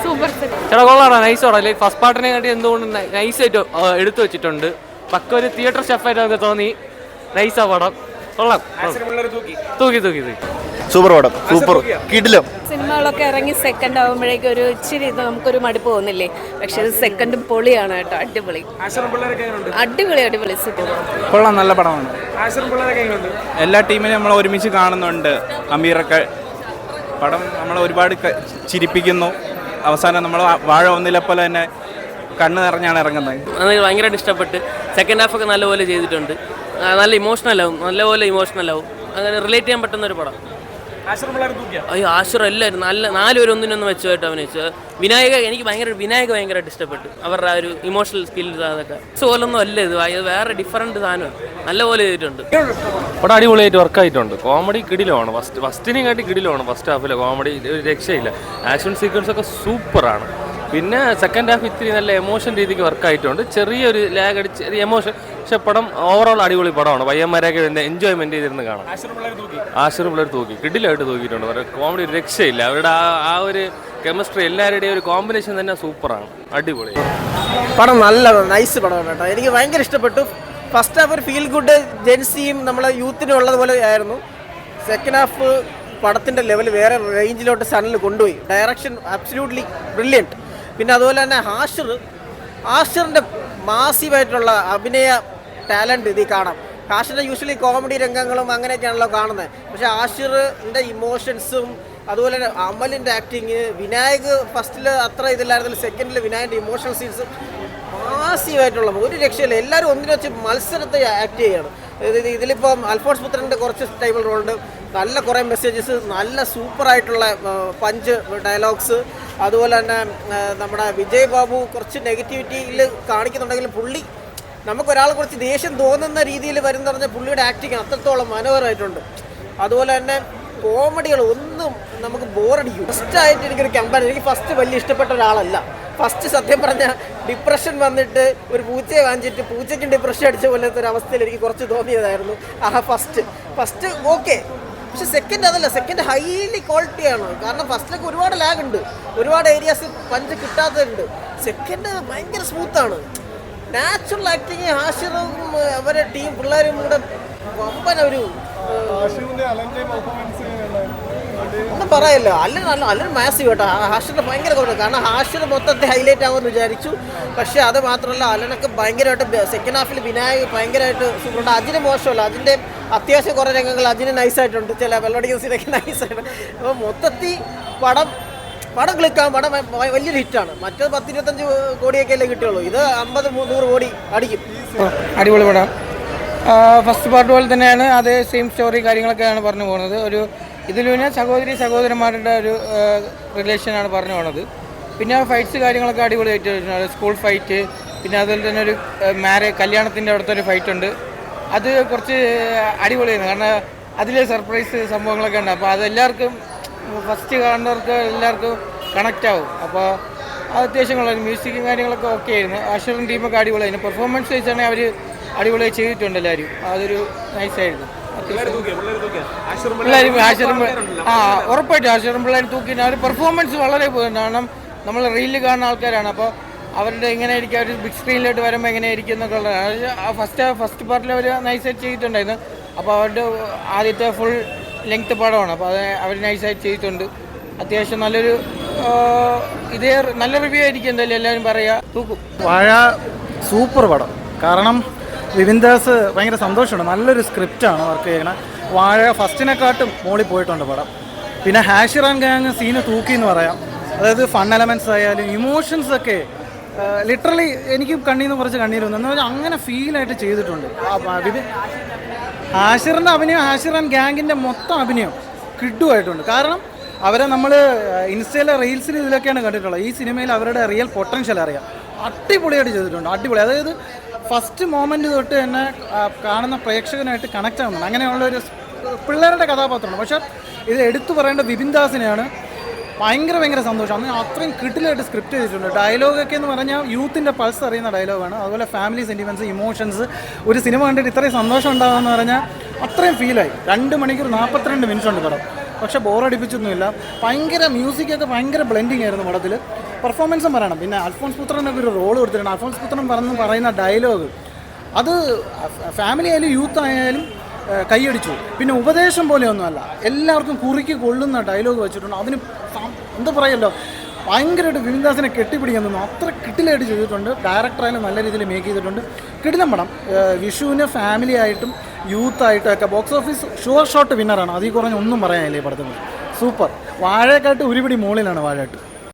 Super ചേട്ടാ കൊള്ളാണോ? നൈസോടാ. Like first പാർട്ടിനെ കാട്ടി എന്തുകൊണ്ട് നൈസായിട്ട് എടുത്തു വെച്ചിട്ടുണ്ട്. പക്ക ഒരു തിയേറ്റർ ഷെഫായിട്ട് നമുക്ക് തോന്നി. നൈസാ പടം, കൊള്ളാം. തൂക്കി സൂപ്പർ പടം, സൂപ്പർ കിടിലം. സിനിമകളൊക്കെ ഇറങ്ങി സെക്കൻഡ് ആകുമ്പോഴേക്കും ഒരു ഇച്ചിരി നമുക്കൊരു മടുപ്പ് തോന്നില്ലേ? പക്ഷെ ഇത് സെക്കൻഡും പൊളിയാണ് കേട്ടോ. അടിപൊളി അടിപൊളി സൂപ്പർ. കൊള്ളാം, നല്ല പടമാണ്. എല്ലാ ടീമിനും നമ്മൾ ഒരുമിച്ച് കാണുന്നുണ്ട്. അമീറൊക്കെ പടം നമ്മളെ ഒരുപാട് ചിരിപ്പിക്കുന്നു. അവസാനം നമ്മൾ വാഴ ഒന്നിലെ പോലെ തന്നെ കണ്ണ് നിറഞ്ഞാണ് ഇറങ്ങുന്നത്. ഭയങ്കരമായിട്ട് ഇഷ്ടപ്പെട്ട്. സെക്കൻഡ് ഹാഫ് ഒക്കെ നല്ലപോലെ ചെയ്തിട്ടുണ്ട്. നല്ല ഇമോഷണലാവും, നല്ലപോലെ ഇമോഷണലാവും. അങ്ങനെ റിലേറ്റ് ചെയ്യാൻ പറ്റുന്ന ഒരു പടം. അയ്യോ ആശുർ എല്ലാവരും നല്ല 4 പേര് ഒന്നിനൊന്ന് വെച്ചുമായിട്ട് അഭിനയിച്ചു. എനിക്ക് ഭയങ്കരമായിട്ട് ഇഷ്ടപ്പെട്ടു അവരുടെ ആ ഒരു ഇമോഷണൽ സ്കിൽസ്. അതൊക്കെ പോലൊന്നും അല്ല ഇത്, വേറെ ഡിഫറൻറ്റ് സാധനം നല്ലപോലെ ചെയ്തിട്ടുണ്ട്. പടം അടിപൊളിയായിട്ട് വർക്കായിട്ടുണ്ട്. കോമഡി കിടിലമാണ്. ഫസ്റ്റിനെയും കാട്ടി കിടിലമാണ്. ഫസ്റ്റ് ഹാഫിലെ കോമഡി ഒരു രക്ഷയില്ല. ആക്ഷൻ സീക്വൻസ് ഒക്കെ സൂപ്പറാണ്. പിന്നെ സെക്കൻഡ് ഹാഫ് ഇത്തിരി നല്ല എമോഷൻ രീതിക്ക് വർക്കായിട്ടുണ്ട്. ചെറിയൊരു ലാഗ് അടിച്ച് എമോഷൻ. പക്ഷെ പടം ഓവറോൾ അടിപൊളി പടമാണ്. പയ്യന്മാരൊക്കെ എൻജോയ്മെന്റ് ചെയ്തിരുന്ന് കാണാം. ആശിർ പിള്ളേർ തൂക്കി കിടിലായിട്ട് തൂക്കിയിട്ടുണ്ട്. അവരുടെ കോമഡി ഒരു രക്ഷയില്ല. അവരുടെ ആ ഒരു കെമിസ്ട്രി, എല്ലാവരുടെയും ഒരു കോമ്പിനേഷൻ തന്നെ സൂപ്പറാണ്. അടിപൊളി പടം, നല്ല നൈസ് പടമാണ് കേട്ടോ. എനിക്ക് ഭയങ്കര ഇഷ്ടപ്പെട്ടു. ഫസ്റ്റ് ഹാഫ് ഒരു ഫീൽ ഗുഡ് ജെൻസിയും നമ്മളെ യൂത്തിനും ഉള്ളതുപോലെ ആയിരുന്നു. സെക്കൻഡ് ഹാഫ് പടത്തിൻ്റെ ലെവൽ വേറെ റേഞ്ചിലോട്ട് സണ്ണിൽ കൊണ്ടുപോയി. Direction absolutely brilliant. പിന്നെ അതുപോലെ തന്നെ ആഷിറിൻ്റെ മാസീവായിട്ടുള്ള അഭിനയ ടാലൻറ്റ് ഇതിൽ കാണാം. ഹാഷിറിൻ്റെ യൂഷ്വലി കോമഡി രംഗങ്ങളും അങ്ങനെയൊക്കെയാണല്ലോ കാണുന്നത്. പക്ഷേ ആഷിറിൻ്റെ ഇമോഷൻസും അതുപോലെ തന്നെ അമലിൻ്റെ ആക്ടിങ്, വിനായക് ഫസ്റ്റിൽ അത്ര ഇതില്ലായിരുന്നില്ല. സെക്കൻഡിൽ വിനായകൻ്റെ ഇമോഷണൽ സീൻസ് മാസീവായിട്ടുള്ള ഒരു രക്ഷയില്ല. എല്ലാവരും ഒന്നിനു വെച്ച് മത്സരത്തെ ആക്ട് ചെയ്യാണ്. ഇതിലിപ്പം അൽഫോൺസ് പുത്രൻ്റെ കുറച്ച് ടൈമിൽ റോളുണ്ട്. നല്ല കുറേ മെസ്സേജസ്, നല്ല സൂപ്പറായിട്ടുള്ള പഞ്ച് ഡയലോഗ്സ്. അതുപോലെ തന്നെ നമ്മുടെ വിജയ് ബാബു കുറച്ച് നെഗറ്റിവിറ്റിയിൽ കാണിക്കുന്നുണ്ടെങ്കിലും പുള്ളി നമുക്കൊരാളെ കുറച്ച് ദേഷ്യം തോന്നുന്ന രീതിയിൽ വരുന്ന പറഞ്ഞാൽ പുള്ളിയുടെ ആക്ടിങ് അത്രത്തോളം മനോഹരമായിട്ടുണ്ട്. അതുപോലെ തന്നെ കോമഡികൾ ഒന്നും നമുക്ക് ബോറടിക്കും. ഫസ്റ്റായിട്ട് എനിക്കൊരു കമ്പാരിസൺ, എനിക്ക് ഫസ്റ്റ് വലിയ ഇഷ്ടപ്പെട്ട ഒരാളല്ല. ഫസ്റ്റ് സത്യം പറഞ്ഞാൽ ഡിപ്രഷൻ വന്നിട്ട് ഒരു പൂച്ചയെ വാങ്ങിച്ചിട്ട് പൂച്ചയ്ക്കും ഡിപ്രഷൻ അടിച്ച പോലത്തെ ഒരു അവസ്ഥയിൽ എനിക്ക് കുറച്ച് തോന്നിയതായിരുന്നു ഫസ്റ്റ് ഓക്കെ. പക്ഷെ സെക്കൻഡ് അതല്ല, സെക്കൻഡ് ഹൈലി ക്വാളിറ്റിയാണ്. കാരണം ഫസ്റ്റിലൊക്കെ ഒരുപാട് ലാഗ് ഉണ്ട്, ഒരുപാട് ഏരിയാസ് പഞ്ച് കിട്ടാത്തതുണ്ട്. സെക്കൻഡ് ഭയങ്കര സ്മൂത്താണ്. നാച്ചുറൽ ആക്ടിങ്, ഹാഷിറും അവരുടെ ടീം പിള്ളേരും കൂടെ വമ്പന ഒരു ഒന്നും പറയല്ലോ. അല്ലൊരു മാസീവ് കേട്ടോ. ഹാഷിറിന് ഭയങ്കര കുറവ്. കാരണം ഹാഷിർ മൊത്തത്തെ ഹൈലൈറ്റ് ആകുമെന്ന് വിചാരിച്ചു. പക്ഷേ അത് മാത്രമല്ല, അലനൊക്കെ ഭയങ്കരമായിട്ട് സെക്കൻഡ് ഹാഫിൽ വിനായക് ഭയങ്കരമായിട്ട് സൂപ്പറുണ്ട്. അജിന് മോശമല്ല, അതിൻ്റെ അത്യാവശ്യം കുറേ രംഗങ്ങൾ അജിന് നൈസായിട്ടുണ്ട്. ചില വെള്ളടിക്കുന്ന സീനൊക്കെ നൈസായിട്ടുണ്ട്. അപ്പോൾ മൊത്തത്തിൽ പടം ക്ലിക്കാവും. പടം വലിയൊരു ഹിറ്റാണ്. മറ്റേത് 10-25 കോടിയൊക്കെ അല്ലേ കിട്ടുള്ളൂ. ഇത് 50-100 കോടി അടിക്കും. അടിപൊളി പടം. ഫസ്റ്റ് പാർട്ട് പോലെ തന്നെയാണ്. അതേ സെയിം സ്റ്റോറി കാര്യങ്ങളൊക്കെയാണ് പറഞ്ഞു പോകുന്നത്. ഒരു ഇതിൽ പിന്നെ സഹോദരന്മാരുടെ ഒരു റിലേഷനാണ് പറഞ്ഞു പോകുന്നത്. പിന്നെ ഫൈറ്റ്സ് കാര്യങ്ങളൊക്കെ അടിപൊളിയായിട്ട് സ്കൂൾ ഫൈറ്റ്. പിന്നെ അതുപോലെ തന്നെ ഒരു കല്യാണത്തിൻ്റെ അവിടുത്തെ ഒരു ഫൈറ്റ് ഉണ്ട്. അത് കുറച്ച് അടിപൊളിയാണ്. കാരണം അതിൽ സർപ്രൈസ് സംഭവങ്ങളൊക്കെ ഉണ്ട്. അപ്പോൾ അതെല്ലാവർക്കും ഫസ്റ്റ് കാണുന്നവർക്ക് എല്ലാവർക്കും കണക്റ്റ് ആവും. അപ്പോൾ അത് അത്യാവശ്യം കൊള്ളാം. മ്യൂസിക്കും കാര്യങ്ങളൊക്കെ ഓക്കെ ആയിരുന്നു. ആഷിറും ടീമൊക്കെ അടിപൊളിയായിരുന്നു. പെർഫോമൻസ് വെച്ചാണെങ്കിൽ അവർ അടിപൊളിയായി ചെയ്തിട്ടുണ്ട് എല്ലാവരും. അതൊരു നൈസായിരുന്നു. ഉറപ്പായിട്ടും ആഷിറും പിള്ളേർ തൂക്കി. അവർ പെർഫോമൻസ് വളരെ പോയിട്ടുണ്ട്. കാരണം നമ്മൾ റീലിൽ കാണുന്ന ആൾക്കാരാണ്. അപ്പോൾ അവരുടെ എങ്ങനെയായിരിക്കും അവർ ബിഗ് സ്ക്രീനിലോട്ട് വരുമ്പോൾ എങ്ങനെയായിരിക്കും എന്നൊക്കെ ഉള്ളത് ഫസ്റ്റ് പാർട്ടിൽ അവർ നൈസായിട്ട് ചെയ്തിട്ടുണ്ടായിരുന്നു. അപ്പോൾ അവരുടെ ആദ്യത്തെ ഫുൾ ലെങ്ത് പടമാണ്. അപ്പോൾ അത് അവർ നൈസായിട്ട് ചെയ്തിട്ടുണ്ട്. അത്യാവശ്യം നല്ലൊരു നല്ല റിവ്യൂ ആയിരിക്കും. എന്തായാലും എല്ലാവരും പറയുക, തൂക്കും. വാഴ സൂപ്പർ പടം. കാരണം വിപിൻ ദാസ് ഭയങ്കര സന്തോഷമുണ്ട്. നല്ലൊരു സ്ക്രിപ്റ്റാണ് വർക്ക് ചെയ്യണത്. വാഴ ഫസ്റ്റിനെക്കാട്ടും മോളിൽ പോയിട്ടുണ്ട് പടം. പിന്നെ ഹാഷിർ ആൻഡ് ഗാങ് സീന് തൂക്കി എന്ന് പറയാം. അതായത് ഫൺ എലമെൻറ്റ്സ് ആയാലും ഇമോഷൻസ് ഒക്കെ ലിറ്ററലി എനിക്ക് കണ്ണീന്ന് കുറച്ച് കണ്ണീര് വന്നു. എന്നാൽ അങ്ങനെ ഫീലായിട്ട് ചെയ്തിട്ടുണ്ട്. ഹാഷിറിൻ്റെ അഭിനയം, ഹാഷിർ ആൻഡ് ഗാങ്ങിൻ്റെ മൊത്തം അഭിനയം കിഡുമായിട്ടുണ്ട്. കാരണം അവരെ നമ്മൾ ഇൻസ്റ്റയിലെ റീൽസിൽ ഇതിലൊക്കെയാണ് കണ്ടിട്ടുള്ളത്. ഈ സിനിമയിൽ അവരുടെ റിയൽ പൊട്ടൻഷ്യൽ അറിയാം. അടിപൊളിയായിട്ട് ചെയ്തിട്ടുണ്ട്. അടിപൊളി. അതായത് ഫസ്റ്റ് മൊമെൻ്റ് തൊട്ട് തന്നെ കാണുന്ന പ്രേക്ഷകനായിട്ട് കണക്റ്റ് ആകുന്നുണ്ട്. അങ്ങനെയുള്ളൊരു പിള്ളേരുടെ കഥാപാത്രമാണ്. പക്ഷേ ഇത് എടുത്തു പറയേണ്ട വിപിൻ ദാസിനെയാണ്. ഭയങ്കര സന്തോഷം. അന്ന് അത്രയും കിട്ടിലായിട്ട് സ്ക്രിപ്റ്റ് ചെയ്തിട്ടുണ്ട്. ഡയലോഗൊക്കെ എന്ന് പറഞ്ഞാൽ യൂത്തിൻ്റെ പൾസ് അറിയുന്ന ഡയലോഗാണ്. അതുപോലെ ഫാമിലി സെൻറ്റിമെൻറ്റ്സ്, ഇമോഷൻസ്. ഒരു സിനിമ കണ്ടിട്ട് ഇത്രയും സന്തോഷം ഉണ്ടാകുമെന്ന് പറഞ്ഞാൽ അത്രയും ഫീലായി. 2 മണിക്കൂർ 42 മിനിറ്റ് ഉണ്ട് പടം. പക്ഷേ ബോറടിപ്പിച്ചൊന്നുമില്ല. ഭയങ്കര മ്യൂസിക്കൊക്കെ ഭയങ്കര ബ്ലെൻഡിങ് ആയിരുന്നു പടത്തിൽ. പെർഫോമൻസും പറയണം. പിന്നെ അൽഫോൺസ് പുത്രനൊക്കെ ഒരു റോൾ കൊടുത്തിട്ടുണ്ട്. അൽഫോൺസ് പുത്രൻ പറയുന്ന ഡയലോഗ് അത് ഫാമിലി ആയാലും യൂത്ത് ആയാലും കൈയടിച്ചു. പിന്നെ ഉപദേശം പോലെയൊന്നുമല്ല, എല്ലാവർക്കും കുറിക്ക് കൊള്ളുന്ന ഡയലോഗ് വെച്ചിട്ടുണ്ട്. അതിന് എന്താ പറയുമല്ലോ, ഭയങ്കരമായിട്ട് വിനീതാസിനെ കെട്ടിപ്പിടിക്കാൻ തോന്നുന്നു. അത്ര കിടിലായിട്ട് ചെയ്തിട്ടുണ്ട്. ഡയറക്ടറായാലും നല്ല രീതിയിൽ മേക്ക് ചെയ്തിട്ടുണ്ട്. കിടിലം പടം. വിഷുവിന് ഫാമിലി ആയിട്ടും യൂത്തായിട്ടും ഒക്കെ ബോക്സ് ഓഫീസ് ഷുവർ ഷോട്ട് വിന്നറാണ്. അതിൽ കുറഞ്ഞ് ഒന്നും പറയാനില്ല ഈ പടത്തിന്. സൂപ്പർ. വാഴയെക്കാട്ട് ഒരുപിടി മുകളിലാണ് വാഴയായിട്ട്.